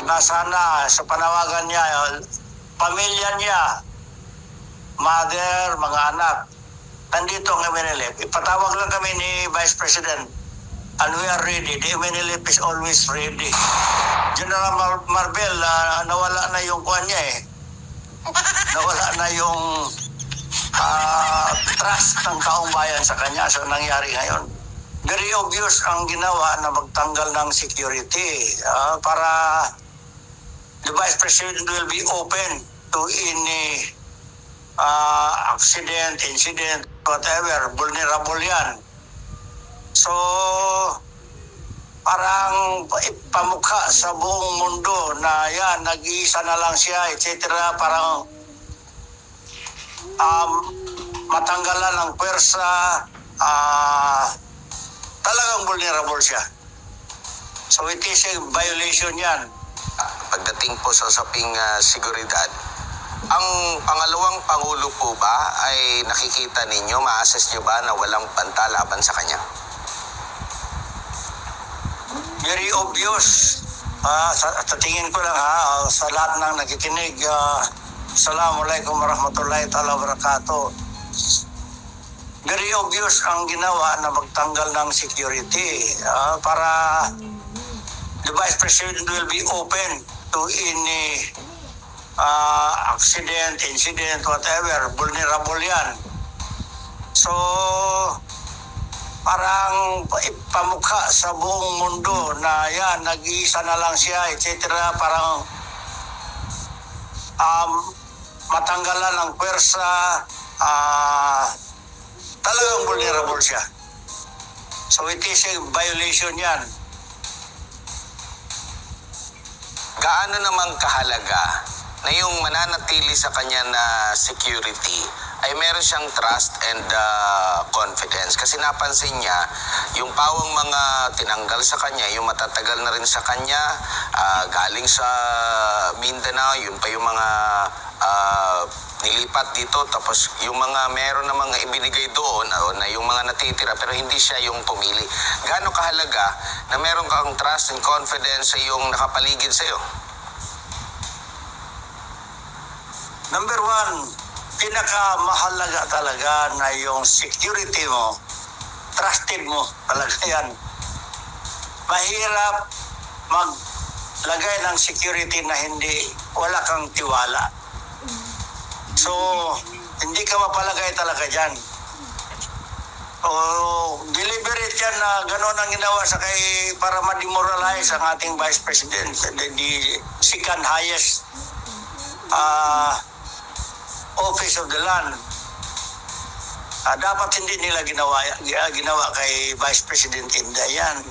na sana sa panawagan niya, pamilya niya, mother, mga anak, nandito ang MNLF. Ipatawag lang kami ni Vice President and we are ready. The MNLF is always ready. General Marbel, nawala na yung kuha niya eh. Nawala na yung trust ng taong bayan sa kanya sa nangyari ngayon. Very obvious ang ginawa na magtanggal ng security para the Vice President will be open to any accident, incident, whatever, vulnerable yan. So, parang ipamukha sa buong mundo na yan, nag-iisa na lang siya, etc. Parang matanggalan ng pwersa, talagang vulnerable siya. So it is a violation yan. Pagdating po sa usaping seguridad, ang pangalawang Pangulo po ba ay nakikita ninyo, ma-assess nyo ba na walang banta laban sa kanya? Very obvious. Sa tingin ko lang sa lahat ng nakikinig, Assalamualaikum warahmatullahi ta'ala wabarakatuh. Very obvious ang ginawa na magtanggal ng security para the Vice President will be open to any accident, incident, whatever, vulnerable yan. So, parang ipamukha sa buong mundo na yan, nag-iisa na lang siya, etc. Parang matanggalan ng pwersa, talagang vulnerable siya. So it is a violation yan. Gaano namang kahalaga na yung mananatili sa kanya na security ay meron siyang trust and confidence? Kasi napansin niya, yung pawang mga tinanggal sa kanya, yung matatagal na rin sa kanya, galing sa Mindanao, yun pa yung mga nilipat dito, tapos yung mga meron na mga ibinigay doon, na yung mga natitira, pero hindi siya yung pumili. Gaano kahalaga na meron kang trust and confidence sa yung nakapaligid sa'yo? Number one, pinakamahalaga talaga na yung security mo, trusted mo talaga yan. Mahirap maglagay ng security na wala kang tiwala. So, hindi ka mapalagay talaga dyan. O, deliberate yan na gano'n ang ginawa para ma-demoralize ang ating Vice President, the second highest office of the land. Dapat hindi nila ginawa kay Vice President Inday yan.